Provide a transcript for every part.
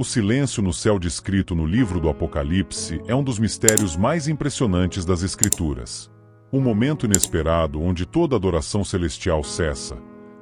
O silêncio no céu descrito no livro do Apocalipse é um dos mistérios mais impressionantes das Escrituras. Um momento inesperado onde toda adoração celestial cessa,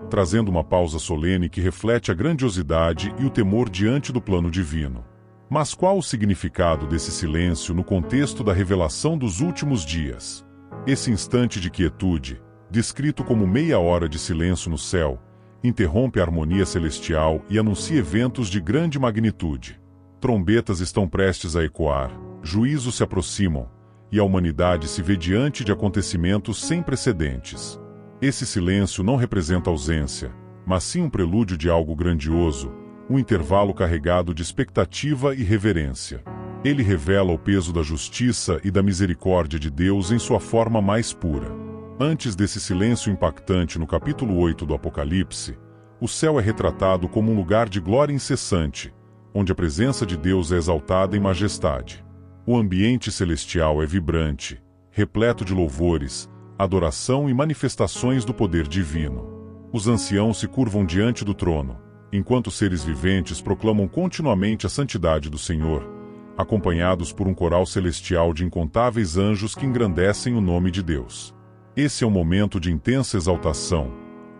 trazendo uma pausa solene que reflete a grandiosidade e o temor diante do plano divino. Mas qual o significado desse silêncio no contexto da revelação dos últimos dias? Esse instante de quietude, descrito como meia hora de silêncio no céu, interrompe a harmonia celestial e anuncia eventos de grande magnitude. Trombetas estão prestes a ecoar, juízos se aproximam, e a humanidade se vê diante de acontecimentos sem precedentes. Esse silêncio não representa ausência, mas sim um prelúdio de algo grandioso, um intervalo carregado de expectativa e reverência. Ele revela o peso da justiça e da misericórdia de Deus em sua forma mais pura. Antes desse silêncio impactante no capítulo 8 do Apocalipse, o céu é retratado como um lugar de glória incessante, onde a presença de Deus é exaltada em majestade. O ambiente celestial é vibrante, repleto de louvores, adoração e manifestações do poder divino. Os anciãos se curvam diante do trono, enquanto seres viventes proclamam continuamente a santidade do Senhor, acompanhados por um coral celestial de incontáveis anjos que engrandecem o nome de Deus. Esse é um momento de intensa exaltação,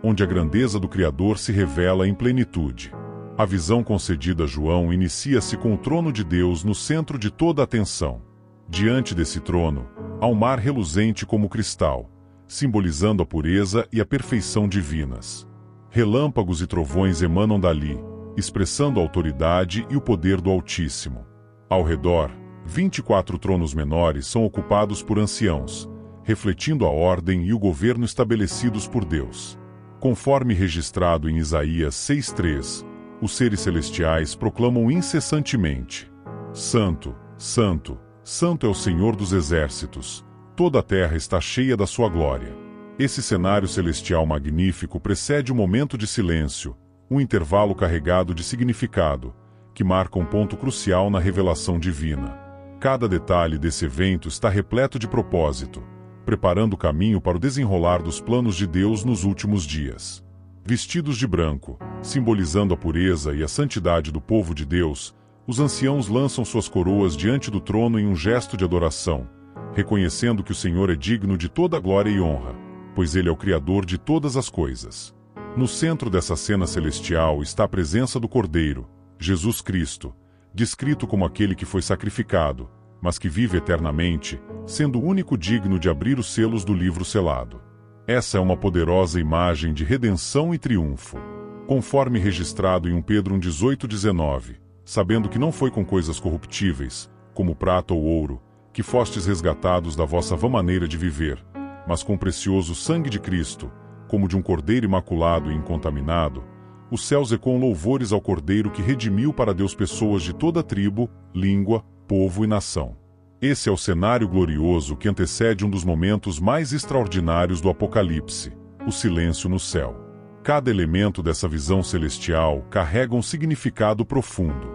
onde a grandeza do Criador se revela em plenitude. A visão concedida a João inicia-se com o trono de Deus no centro de toda a atenção. Diante desse trono, há um mar reluzente como cristal, simbolizando a pureza e a perfeição divinas. Relâmpagos e trovões emanam dali, expressando a autoridade e o poder do Altíssimo. Ao redor, 24 tronos menores são ocupados por anciãos, refletindo a ordem e o governo estabelecidos por Deus. Conforme registrado em Isaías 6:3, os seres celestiais proclamam incessantemente: Santo, Santo, Santo é o Senhor dos exércitos, toda a terra está cheia da sua glória. Esse cenário celestial magnífico precede um momento de silêncio, um intervalo carregado de significado, que marca um ponto crucial na revelação divina. Cada detalhe desse evento está repleto de propósito, preparando o caminho para o desenrolar dos planos de Deus nos últimos dias. Vestidos de branco, simbolizando a pureza e a santidade do povo de Deus, os anciãos lançam suas coroas diante do trono em um gesto de adoração, reconhecendo que o Senhor é digno de toda glória e honra, pois Ele é o Criador de todas as coisas. No centro dessa cena celestial está a presença do Cordeiro, Jesus Cristo, descrito como aquele que foi sacrificado, mas que vive eternamente, sendo o único digno de abrir os selos do livro selado. Essa é uma poderosa imagem de redenção e triunfo. Conforme registrado em 1 Pedro 1,18-19, sabendo que não foi com coisas corruptíveis, como prata ou ouro, que fostes resgatados da vossa vã maneira de viver, mas com o precioso sangue de Cristo, como de um cordeiro imaculado e incontaminado, os céus ecoam louvores ao Cordeiro que redimiu para Deus pessoas de toda tribo, língua, povo e nação. Esse é o cenário glorioso que antecede um dos momentos mais extraordinários do Apocalipse, o silêncio no céu. Cada elemento dessa visão celestial carrega um significado profundo.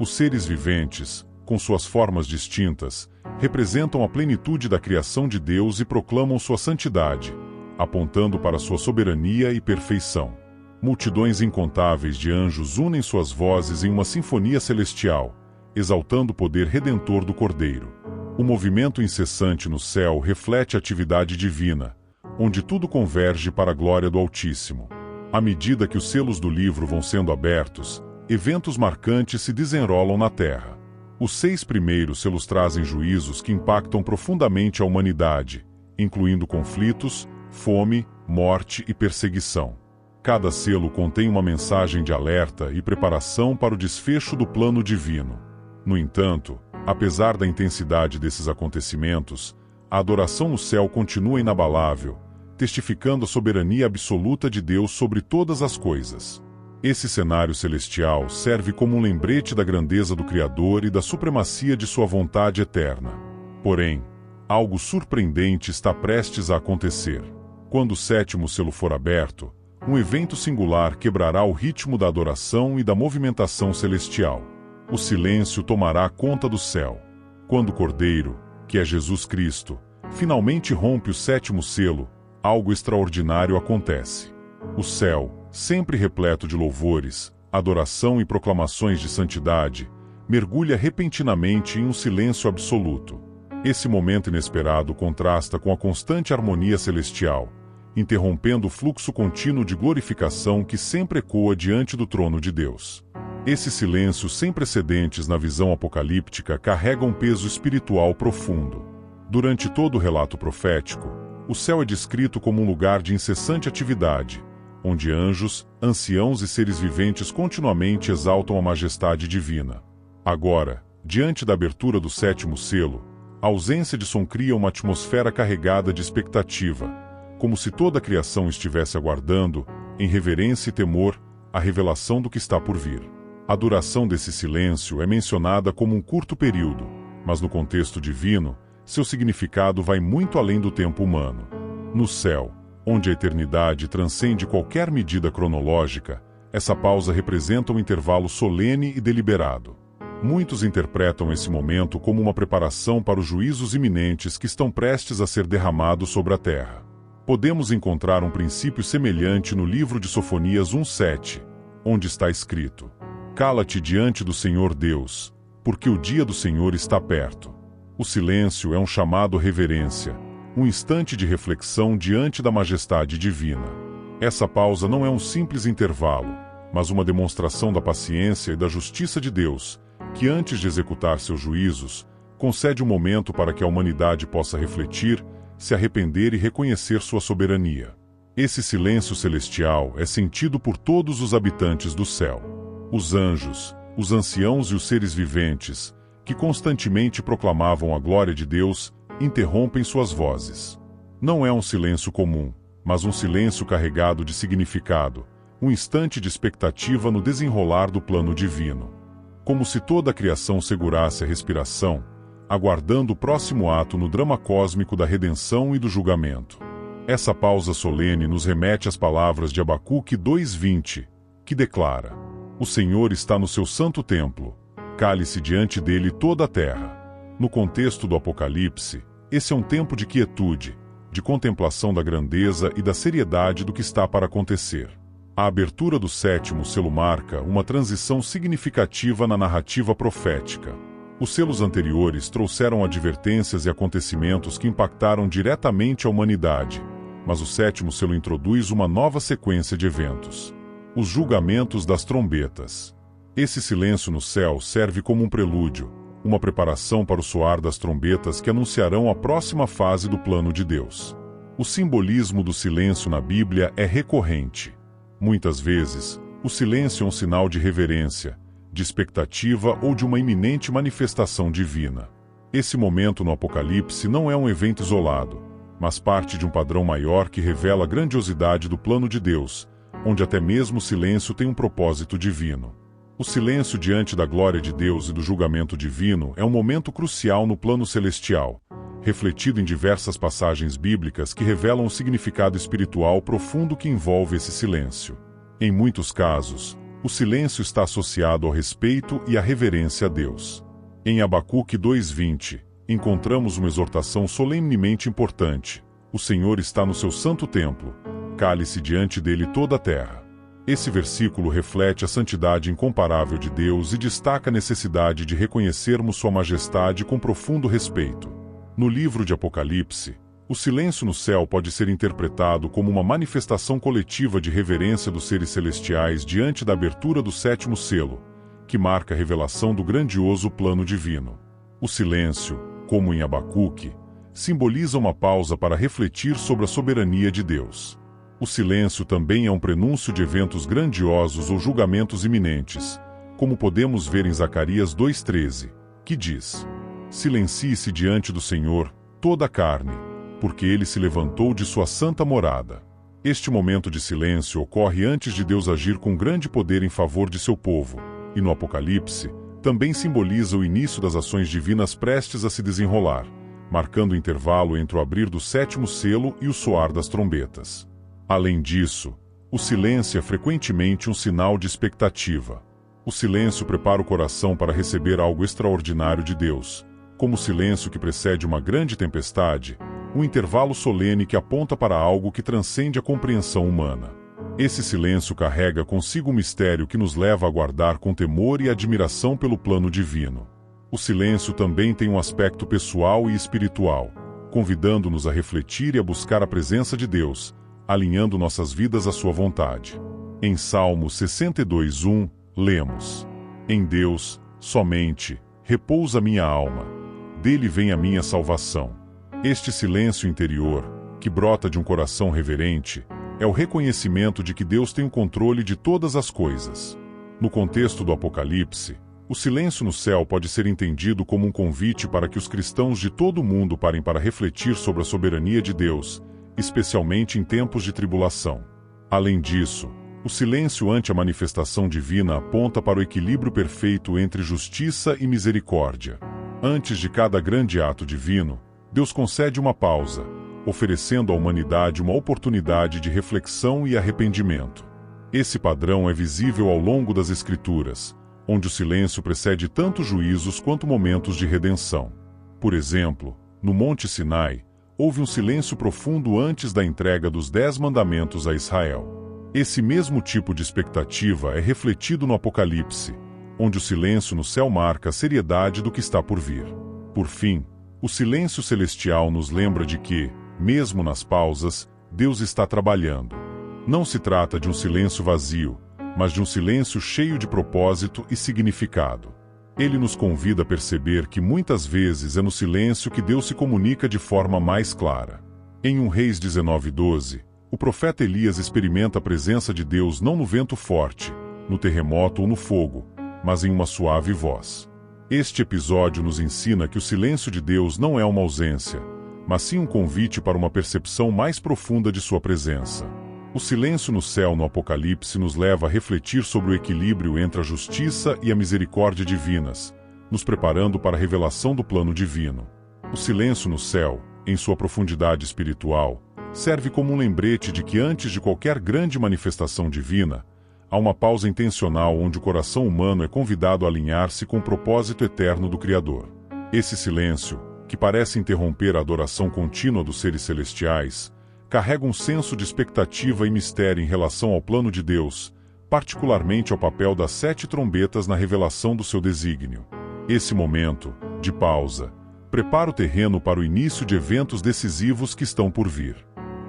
Os seres viventes, com suas formas distintas, representam a plenitude da criação de Deus e proclamam sua santidade, apontando para sua soberania e perfeição. Multidões incontáveis de anjos unem suas vozes em uma sinfonia celestial, exaltando o poder redentor do Cordeiro. O movimento incessante no céu reflete a atividade divina, onde tudo converge para a glória do Altíssimo. À medida que os selos do livro vão sendo abertos, eventos marcantes se desenrolam na terra. Os 6 primeiros selos trazem juízos que impactam profundamente a humanidade, incluindo conflitos, fome, morte e perseguição. Cada selo contém uma mensagem de alerta e preparação para o desfecho do plano divino. No entanto, apesar da intensidade desses acontecimentos, a adoração no céu continua inabalável, testificando a soberania absoluta de Deus sobre todas as coisas. Esse cenário celestial serve como um lembrete da grandeza do Criador e da supremacia de sua vontade eterna. Porém, algo surpreendente está prestes a acontecer. Quando o 7º selo for aberto, um evento singular quebrará o ritmo da adoração e da movimentação celestial. O silêncio tomará conta do céu. Quando o Cordeiro, que é Jesus Cristo, finalmente rompe o 7º selo, algo extraordinário acontece. O céu, sempre repleto de louvores, adoração e proclamações de santidade, mergulha repentinamente em um silêncio absoluto. Esse momento inesperado contrasta com a constante harmonia celestial, interrompendo o fluxo contínuo de glorificação que sempre ecoa diante do trono de Deus. Esse silêncio sem precedentes na visão apocalíptica carrega um peso espiritual profundo. Durante todo o relato profético, o céu é descrito como um lugar de incessante atividade, onde anjos, anciãos e seres viventes continuamente exaltam a majestade divina. Agora, diante da abertura do sétimo selo, a ausência de som cria uma atmosfera carregada de expectativa, como se toda a criação estivesse aguardando, em reverência e temor, a revelação do que está por vir. A duração desse silêncio é mencionada como um curto período, mas no contexto divino, seu significado vai muito além do tempo humano. No céu, onde a eternidade transcende qualquer medida cronológica, essa pausa representa um intervalo solene e deliberado. Muitos interpretam esse momento como uma preparação para os juízos iminentes que estão prestes a ser derramados sobre a terra. Podemos encontrar um princípio semelhante no livro de Sofonias 1:7, onde está escrito: Cala-te diante do Senhor Deus, porque o dia do Senhor está perto. O silêncio é um chamado à reverência, um instante de reflexão diante da majestade divina. Essa pausa não é um simples intervalo, mas uma demonstração da paciência e da justiça de Deus, que antes de executar seus juízos, concede um momento para que a humanidade possa refletir, se arrepender e reconhecer sua soberania. Esse silêncio celestial é sentido por todos os habitantes do céu. Os anjos, os anciãos e os seres viventes, que constantemente proclamavam a glória de Deus, interrompem suas vozes. Não é um silêncio comum, mas um silêncio carregado de significado, um instante de expectativa no desenrolar do plano divino. Como se toda a criação segurasse a respiração, aguardando o próximo ato no drama cósmico da redenção e do julgamento. Essa pausa solene nos remete às palavras de Abacuque 2:20, que declara: O Senhor está no seu santo templo, cale-se diante dele toda a terra. No contexto do Apocalipse, esse é um tempo de quietude, de contemplação da grandeza e da seriedade do que está para acontecer. A abertura do sétimo selo marca uma transição significativa na narrativa profética. Os selos anteriores trouxeram advertências e acontecimentos que impactaram diretamente a humanidade, mas o sétimo selo introduz uma nova sequência de eventos. Os julgamentos das trombetas. Esse silêncio no céu serve como um prelúdio, uma preparação para o soar das trombetas que anunciarão a próxima fase do plano de Deus. O simbolismo do silêncio na Bíblia é recorrente. Muitas vezes, o silêncio é um sinal de reverência, de expectativa ou de uma iminente manifestação divina. Esse momento no Apocalipse não é um evento isolado, mas parte de um padrão maior que revela a grandiosidade do plano de Deus, onde até mesmo o silêncio tem um propósito divino. O silêncio diante da glória de Deus e do julgamento divino é um momento crucial no plano celestial, refletido em diversas passagens bíblicas que revelam o significado espiritual profundo que envolve esse silêncio. Em muitos casos, o silêncio está associado ao respeito e à reverência a Deus. Em Abacuque 2:20, encontramos uma exortação solenemente importante: O Senhor está no seu santo templo, cale-se diante dele toda a terra. Esse versículo reflete a santidade incomparável de Deus e destaca a necessidade de reconhecermos sua majestade com profundo respeito. No livro de Apocalipse, o silêncio no céu pode ser interpretado como uma manifestação coletiva de reverência dos seres celestiais diante da abertura do sétimo selo, que marca a revelação do grandioso plano divino. O silêncio, como em Abacuque, simboliza uma pausa para refletir sobre a soberania de Deus. O silêncio também é um prenúncio de eventos grandiosos ou julgamentos iminentes, como podemos ver em Zacarias 2:13, que diz: Silencie-se diante do Senhor, toda a carne, porque ele se levantou de sua santa morada. Este momento de silêncio ocorre antes de Deus agir com grande poder em favor de seu povo, e no Apocalipse, também simboliza o início das ações divinas prestes a se desenrolar, marcando o intervalo entre o abrir do sétimo selo e o soar das trombetas. Além disso, o silêncio é frequentemente um sinal de expectativa. O silêncio prepara o coração para receber algo extraordinário de Deus, como o silêncio que precede uma grande tempestade, um intervalo solene que aponta para algo que transcende a compreensão humana. Esse silêncio carrega consigo um mistério que nos leva a guardar com temor e admiração pelo plano divino. O silêncio também tem um aspecto pessoal e espiritual, convidando-nos a refletir e a buscar a presença de Deus, alinhando nossas vidas à sua vontade. Em Salmo 62:1, lemos: Em Deus, somente, repousa minha alma. Dele vem a minha salvação. Este silêncio interior, que brota de um coração reverente, é o reconhecimento de que Deus tem o controle de todas as coisas. No contexto do Apocalipse, o silêncio no céu pode ser entendido como um convite para que os cristãos de todo o mundo parem para refletir sobre a soberania de Deus, especialmente em tempos de tribulação. Além disso, o silêncio ante a manifestação divina aponta para o equilíbrio perfeito entre justiça e misericórdia. Antes de cada grande ato divino, Deus concede uma pausa, oferecendo à humanidade uma oportunidade de reflexão e arrependimento. Esse padrão é visível ao longo das Escrituras, onde o silêncio precede tanto juízos quanto momentos de redenção. Por exemplo, no Monte Sinai, houve um silêncio profundo antes da entrega dos 10 mandamentos a Israel. Esse mesmo tipo de expectativa é refletido no Apocalipse, onde o silêncio no céu marca a seriedade do que está por vir. Por fim, o silêncio celestial nos lembra de que, mesmo nas pausas, Deus está trabalhando. Não se trata de um silêncio vazio, mas de um silêncio cheio de propósito e significado. Ele nos convida a perceber que muitas vezes é no silêncio que Deus se comunica de forma mais clara. Em 1 Reis 19:12, o profeta Elias experimenta a presença de Deus não no vento forte, no terremoto ou no fogo, mas em uma suave voz. Este episódio nos ensina que o silêncio de Deus não é uma ausência, mas sim um convite para uma percepção mais profunda de sua presença. O silêncio no céu no Apocalipse nos leva a refletir sobre o equilíbrio entre a justiça e a misericórdia divinas, nos preparando para a revelação do plano divino. O silêncio no céu, em sua profundidade espiritual, serve como um lembrete de que antes de qualquer grande manifestação divina, há uma pausa intencional onde o coração humano é convidado a alinhar-se com o propósito eterno do Criador. Esse silêncio, que parece interromper a adoração contínua dos seres celestiais, carrega um senso de expectativa e mistério em relação ao plano de Deus, particularmente ao papel das 7 trombetas na revelação do seu desígnio. Esse momento, de pausa, prepara o terreno para o início de eventos decisivos que estão por vir.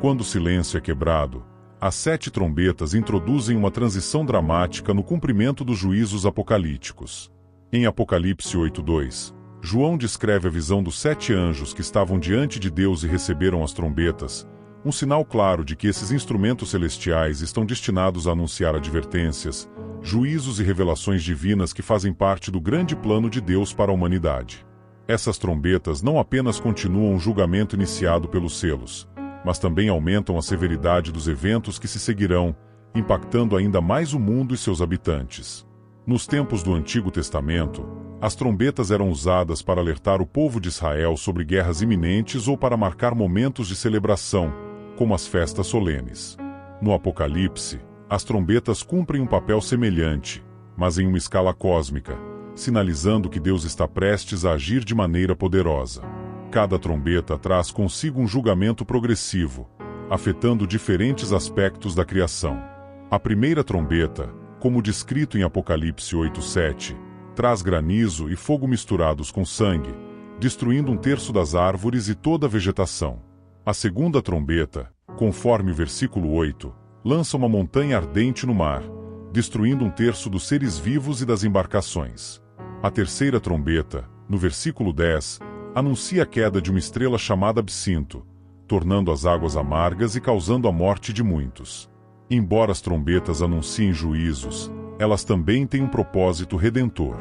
Quando o silêncio é quebrado, as 7 trombetas introduzem uma transição dramática no cumprimento dos juízos apocalípticos. Em Apocalipse 8:2, João descreve a visão dos 7 anjos que estavam diante de Deus e receberam as trombetas, um sinal claro de que esses instrumentos celestiais estão destinados a anunciar advertências, juízos e revelações divinas que fazem parte do grande plano de Deus para a humanidade. Essas trombetas não apenas continuam o julgamento iniciado pelos selos, mas também aumentam a severidade dos eventos que se seguirão, impactando ainda mais o mundo e seus habitantes. Nos tempos do Antigo Testamento, as trombetas eram usadas para alertar o povo de Israel sobre guerras iminentes ou para marcar momentos de celebração, como as festas solenes. No Apocalipse, as trombetas cumprem um papel semelhante, mas em uma escala cósmica, sinalizando que Deus está prestes a agir de maneira poderosa. Cada trombeta traz consigo um julgamento progressivo, afetando diferentes aspectos da criação. A primeira trombeta, como descrito em Apocalipse 8:7, traz granizo e fogo misturados com sangue, destruindo 1/3 das árvores e toda a vegetação. A segunda trombeta, conforme o versículo 8, lança uma montanha ardente no mar, destruindo 1/3 dos seres vivos e das embarcações. A terceira trombeta, no versículo 10, anuncia a queda de uma estrela chamada Absinto, tornando as águas amargas e causando a morte de muitos. Embora as trombetas anunciem juízos, elas também têm um propósito redentor.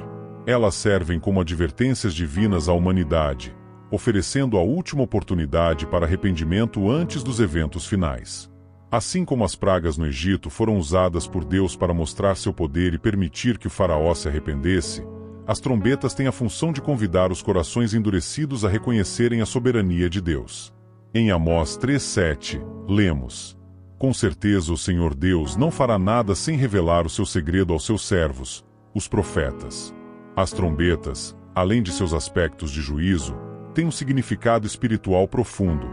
Elas servem como advertências divinas à humanidade, oferecendo a última oportunidade para arrependimento antes dos eventos finais. Assim como as pragas no Egito foram usadas por Deus para mostrar seu poder e permitir que o faraó se arrependesse, as trombetas têm a função de convidar os corações endurecidos a reconhecerem a soberania de Deus. Em Amós 3:7, lemos: Com certeza o Senhor Deus não fará nada sem revelar o seu segredo aos seus servos, os profetas. As trombetas, além de seus aspectos de juízo, têm um significado espiritual profundo,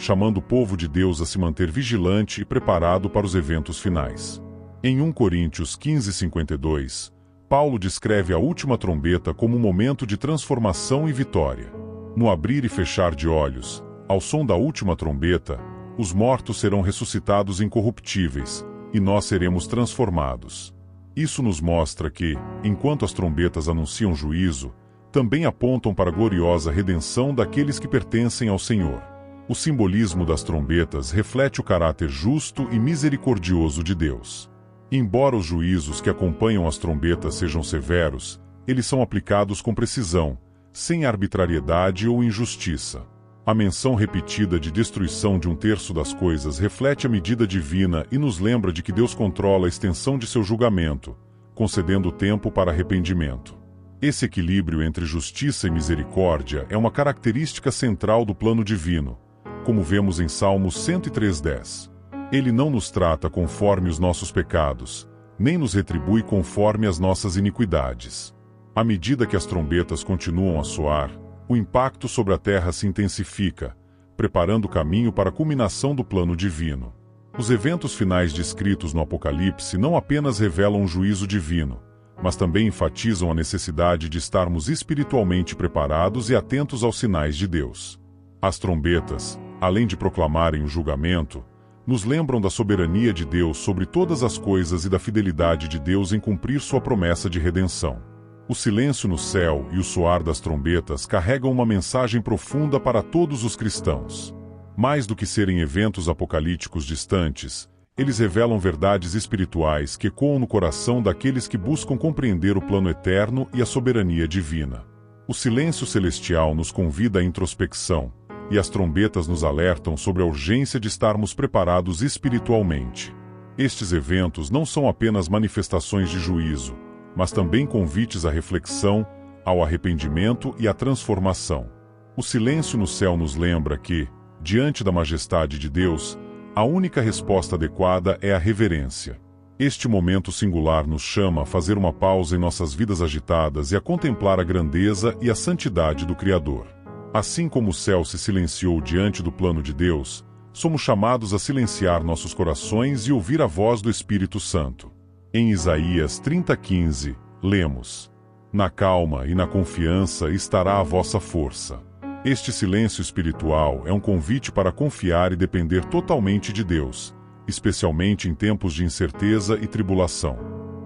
chamando o povo de Deus a se manter vigilante e preparado para os eventos finais. Em 1 Coríntios 15:52, Paulo descreve a última trombeta como um momento de transformação e vitória. No abrir e fechar de olhos, ao som da última trombeta, os mortos serão ressuscitados incorruptíveis, e nós seremos transformados. Isso nos mostra que, enquanto as trombetas anunciam juízo, também apontam para a gloriosa redenção daqueles que pertencem ao Senhor. O simbolismo das trombetas reflete o caráter justo e misericordioso de Deus. Embora os juízos que acompanham as trombetas sejam severos, eles são aplicados com precisão, sem arbitrariedade ou injustiça. A menção repetida de destruição de 1/3 das coisas reflete a medida divina e nos lembra de que Deus controla a extensão de seu julgamento, concedendo tempo para arrependimento. Esse equilíbrio entre justiça e misericórdia é uma característica central do plano divino, como vemos em Salmos 103:10. Ele não nos trata conforme os nossos pecados, nem nos retribui conforme as nossas iniquidades. À medida que as trombetas continuam a soar, o impacto sobre a terra se intensifica, preparando o caminho para a culminação do plano divino. Os eventos finais descritos no Apocalipse não apenas revelam um juízo divino, mas também enfatizam a necessidade de estarmos espiritualmente preparados e atentos aos sinais de Deus. As trombetas, além de proclamarem o julgamento, nos lembram da soberania de Deus sobre todas as coisas e da fidelidade de Deus em cumprir sua promessa de redenção. O silêncio no céu e o soar das trombetas carregam uma mensagem profunda para todos os cristãos. Mais do que serem eventos apocalípticos distantes, eles revelam verdades espirituais que ecoam no coração daqueles que buscam compreender o plano eterno e a soberania divina. O silêncio celestial nos convida à introspecção, e as trombetas nos alertam sobre a urgência de estarmos preparados espiritualmente. Estes eventos não são apenas manifestações de juízo, mas também convites à reflexão, ao arrependimento e à transformação. O silêncio no céu nos lembra que, diante da majestade de Deus, a única resposta adequada é a reverência. Este momento singular nos chama a fazer uma pausa em nossas vidas agitadas e a contemplar a grandeza e a santidade do Criador. Assim como o céu se silenciou diante do plano de Deus, somos chamados a silenciar nossos corações e ouvir a voz do Espírito Santo. Em Isaías 30:15, lemos: "Na calma e na confiança estará a vossa força." Este silêncio espiritual é um convite para confiar e depender totalmente de Deus, especialmente em tempos de incerteza e tribulação.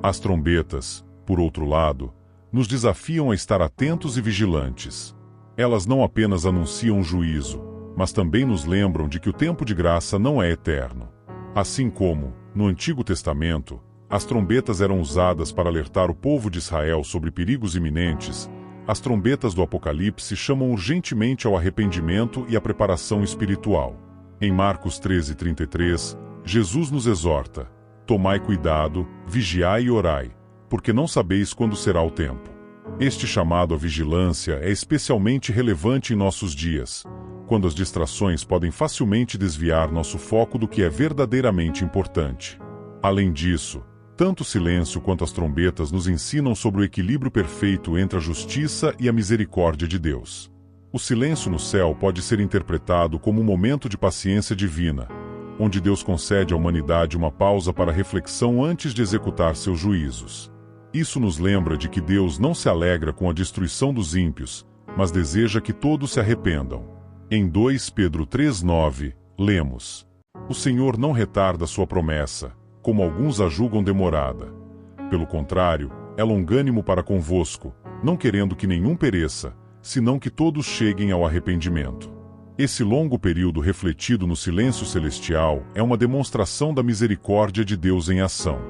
As trombetas, por outro lado, nos desafiam a estar atentos e vigilantes. Elas não apenas anunciam juízo, mas também nos lembram de que o tempo de graça não é eterno. Assim como, no Antigo Testamento, as trombetas eram usadas para alertar o povo de Israel sobre perigos iminentes, as trombetas do Apocalipse chamam urgentemente ao arrependimento e à preparação espiritual. Em Marcos 13:33, Jesus nos exorta: "Tomai cuidado, vigiai e orai, porque não sabeis quando será o tempo." Este chamado à vigilância é especialmente relevante em nossos dias, quando as distrações podem facilmente desviar nosso foco do que é verdadeiramente importante. Além disso, tanto o silêncio quanto as trombetas nos ensinam sobre o equilíbrio perfeito entre a justiça e a misericórdia de Deus. O silêncio no céu pode ser interpretado como um momento de paciência divina, onde Deus concede à humanidade uma pausa para reflexão antes de executar seus juízos. Isso nos lembra de que Deus não se alegra com a destruição dos ímpios, mas deseja que todos se arrependam. Em 2 Pedro 3:9, lemos: "O Senhor não retarda sua promessa, como alguns a julgam demorada. Pelo contrário, é longânimo para convosco, não querendo que nenhum pereça, senão que todos cheguem ao arrependimento." Esse longo período refletido no silêncio celestial é uma demonstração da misericórdia de Deus em ação.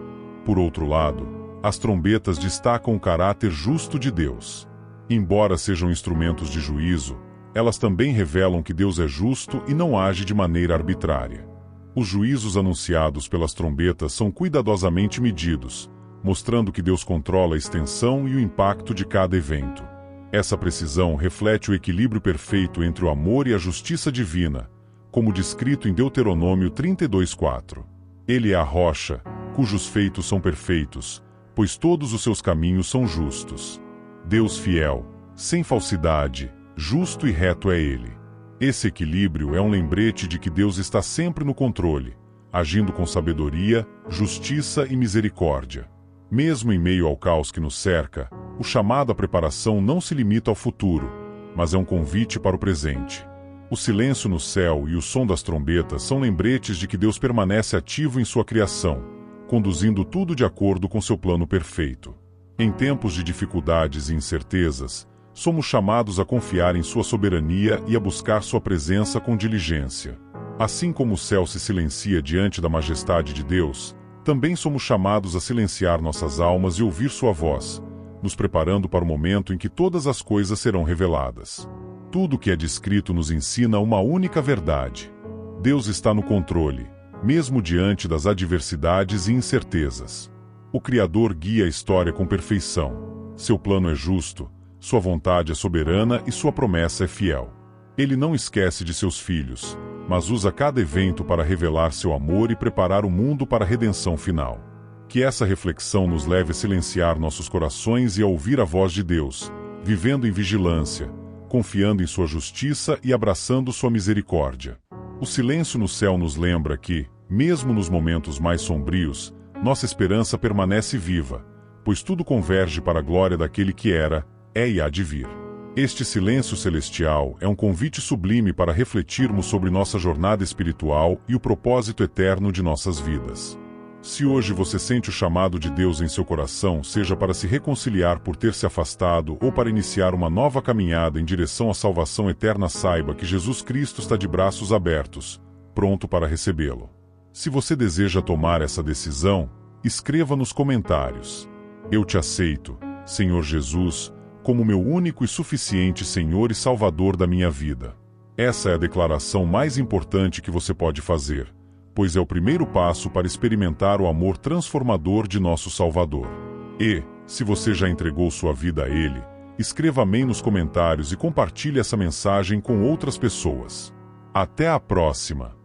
Por outro lado, as trombetas destacam o caráter justo de Deus. Embora sejam instrumentos de juízo, elas também revelam que Deus é justo e não age de maneira arbitrária. Os juízos anunciados pelas trombetas são cuidadosamente medidos, mostrando que Deus controla a extensão e o impacto de cada evento. Essa precisão reflete o equilíbrio perfeito entre o amor e a justiça divina, como descrito em Deuteronômio 32:4. Ele é a rocha, cujos feitos são perfeitos, pois todos os seus caminhos são justos. Deus fiel, sem falsidade, justo e reto é Ele. Esse equilíbrio é um lembrete de que Deus está sempre no controle, agindo com sabedoria, justiça e misericórdia. Mesmo em meio ao caos que nos cerca, o chamado à preparação não se limita ao futuro, mas é um convite para o presente. O silêncio no céu e o som das trombetas são lembretes de que Deus permanece ativo em sua criação, conduzindo tudo de acordo com seu plano perfeito. Em tempos de dificuldades e incertezas, somos chamados a confiar em sua soberania e a buscar sua presença com diligência. Assim como o céu se silencia diante da majestade de Deus, também somos chamados a silenciar nossas almas e ouvir sua voz, nos preparando para o momento em que todas as coisas serão reveladas. Tudo o que é descrito nos ensina uma única verdade: Deus está no controle, mesmo diante das adversidades e incertezas. O Criador guia a história com perfeição. Seu plano é justo, sua vontade é soberana e sua promessa é fiel. Ele não esquece de seus filhos, mas usa cada evento para revelar seu amor e preparar o mundo para a redenção final. Que essa reflexão nos leve a silenciar nossos corações e a ouvir a voz de Deus, vivendo em vigilância, confiando em sua justiça e abraçando sua misericórdia. O silêncio no céu nos lembra que, mesmo nos momentos mais sombrios, nossa esperança permanece viva, pois tudo converge para a glória daquele que era, é e há de vir. Este silêncio celestial é um convite sublime para refletirmos sobre nossa jornada espiritual e o propósito eterno de nossas vidas. Se hoje você sente o chamado de Deus em seu coração, seja para se reconciliar por ter se afastado ou para iniciar uma nova caminhada em direção à salvação eterna, saiba que Jesus Cristo está de braços abertos, pronto para recebê-lo. Se você deseja tomar essa decisão, escreva nos comentários: Eu te aceito, Senhor Jesus, como meu único e suficiente Senhor e Salvador da minha vida. Essa é a declaração mais importante que você pode fazer, pois é o primeiro passo para experimentar o amor transformador de nosso Salvador. E, se você já entregou sua vida a Ele, escreva amém nos comentários e compartilhe essa mensagem com outras pessoas. Até a próxima!